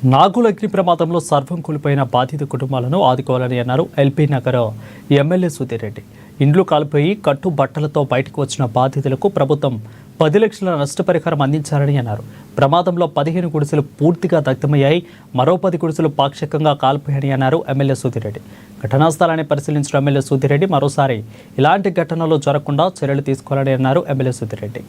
నాగుల అగ్ని ప్రమాదంలో సర్వం కోల్పోయిన బాధిత కుటుంబాలను ఆదుకోవాలని అన్నారు ఎల్బీ నగర్ ఎమ్మెల్యే సుధీరెడ్డి. ఇండ్లు కాలిపోయి కట్టు బట్టలతో బయటకు వచ్చిన బాధితులకు ప్రభుత్వం 10 లక్షల నష్టపరిహారం అందించాలని అన్నారు. ప్రమాదంలో 15 గుడిసెలు పూర్తిగా దగ్ధమయ్యాయి, మరో 10 గుడిసెలు పాక్షికంగా కాలిపోయాయని అన్నారు ఎమ్మెల్యే సుధీరెడ్డి. ఘటనా స్థలాన్ని పరిశీలించిన ఎమ్మెల్యే సుధీరెడ్డి మరోసారి ఇలాంటి ఘటనలు జరగకుండా చర్యలు తీసుకోవాలని అన్నారు ఎమ్మెల్యే సుధీరెడ్డి.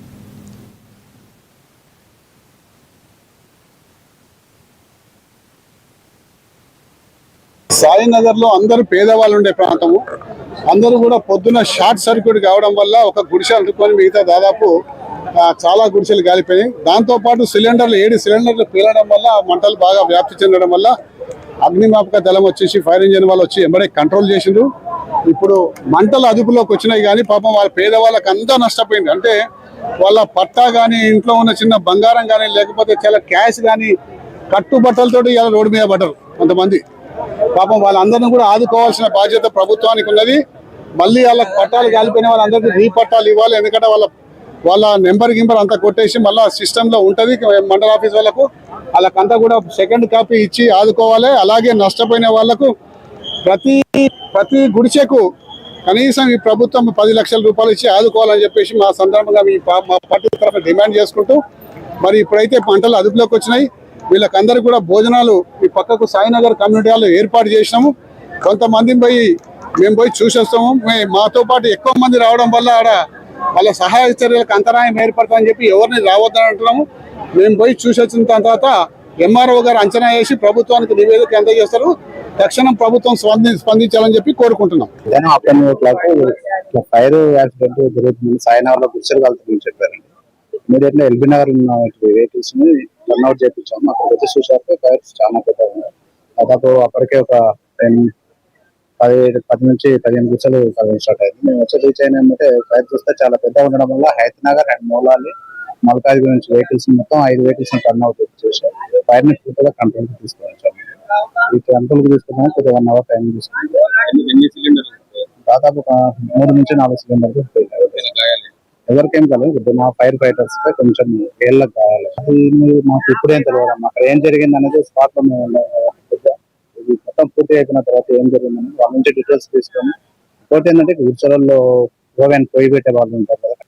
సాయినగర్ లో అందరూ పేదవాళ్ళు ఉండే ప్రాంతము. అందరూ కూడా పొద్దున షార్ట్ సర్క్యూట్ కావడం వల్ల ఒక గుడిసె అందుకొని మిగతా దాదాపు చాలా గుడిసెలు కాలిపోయినాయి. దాంతో పాటు సిలిండర్లు 7 సిలిండర్లు పేలడం వల్ల మంటలు బాగా వ్యాప్తి చెందడం వల్ల అగ్నిమాపక దళం వచ్చేసి ఫైర్ ఇంజిన్ వాళ్ళు వచ్చి ఎంబడే కంట్రోల్ చేసిండ్రు. ఇప్పుడు మంటలు అదుపులోకి వచ్చినాయి, కానీ పాపం వాళ్ళ పేదవాళ్ళకి అంతా నష్టపోయింది. అంటే వాళ్ళ పట్టా కానీ, ఇంట్లో ఉన్న చిన్న బంగారం కానీ, లేకపోతే చాలా క్యాష్ కానీ కట్టుబట్టలతోటి ఇలా రోడ్డు మీద పడ్డారు కొంతమంది. పాపం వాళ్ళందరినీ కూడా ఆదుకోవాల్సిన బాధ్యత ప్రభుత్వానికి ఉన్నది. మళ్ళీ వాళ్ళకి పట్టాలు కాలిపోయిన వాళ్ళందరికీ రీపట్టాలు ఇవ్వాలి. ఎందుకంటే వాళ్ళ నెంబర్ గింబర్ అంతా కొట్టేసి మళ్ళీ సిస్టంలో ఉంటుంది మండల ఆఫీస్ వాళ్ళకు. వాళ్ళకంతా కూడా సెకండ్ కాపీ ఇచ్చి ఆదుకోవాలి. అలాగే నష్టపోయిన వాళ్లకు ప్రతి గుడిచెకు కనీసం ఈ ప్రభుత్వం 10 లక్షల రూపాయలు ఇచ్చి ఆదుకోవాలని చెప్పేసి మా సందర్భంగా మా పార్టీ తరఫున డిమాండ్ చేసుకుంటూ, మరి ఇప్పుడైతే పంటలు అదుపులోకి వచ్చినాయి. వీళ్ళకందరికీ కూడా భోజనాలు ఈ పక్కకు సాయినగర్ కమ్యూనిటీ హాల్లో ఏర్పాటు చేసినాము. కొంతమందిని మేము పోయి చూసేస్తాము. మాతో పాటు ఎక్కువ మంది రావడం వల్ల ఆడ వాళ్ళ సహాయ చర్యలకు అంతరాయం ఏర్పడతామని చెప్పి ఎవరిని రావద్దని అంటున్నాము. మేము పోయి చూసొచ్చిన తర్వాత ఎంఆర్ఓ గారు అంచనా వేసి ప్రభుత్వానికి నివేదిక అందజేస్తారు. తక్షణం ప్రభుత్వం స్పందించాలని చెప్పి కోరుకుంటున్నాం. ఫైర్ యాక్సిడెంట్ జరుగుతుంది, సాయినగర్ లో గుడిసెలు కలుగుతుందని చెప్పారండి. ఇమీడియట్లీ ఎల్బీ నగర్ ఉన్న వెహికల్స్ ని టర్న్అవుట్ చేయించాము. అక్కడ వచ్చి చూసాక ఫైర్ చాలా పెద్ద దాదాపు అప్పటికే ఒక 10 నుంచి 15 గుడిసెలు స్టార్ట్ అయింది. మేము వచ్చి రీచ్ అయినామంటే ఫైర్ చూస్తే చాలా పెద్దగా ఉండడం వల్ల హైతనగర్ అండ్ మూలాలి మల్కాజ్గిరి నుంచి వెహికల్స్ మొత్తం 5 వెహికల్స్ టర్న్అవుట్ చేసి ఫైర్ ని పూర్తిగా కంట్రోల్ కి తీసుకుని వచ్చాము. ఈ కంట్రోల్ కి తీసుకున్నాము కొద్దిగా 1 అవర్ టైం తీసుకుంటాం. దాదాపు 3 నుంచి 4 సిలిండర్లు ఎవరికేం కాలేదు. మా ఫైర్ ఫైటర్స్ కొంచెం ఏళ్ళకి కావాలి. అది మాకు ఇప్పుడేం తెలియదు. అక్కడ ఏం జరిగింది అనేది స్పాట్ లో ఇది మొత్తం పూర్తి అయిపోయిన తర్వాత ఏం జరిగిందని వాళ్ళ నుంచి డీటెయిల్స్ తీసుకొని, ఇంకోటి ఏంటంటే గుడిసెలలో పొయ్యి పెట్టే వాళ్ళు ఉంటారు కదా,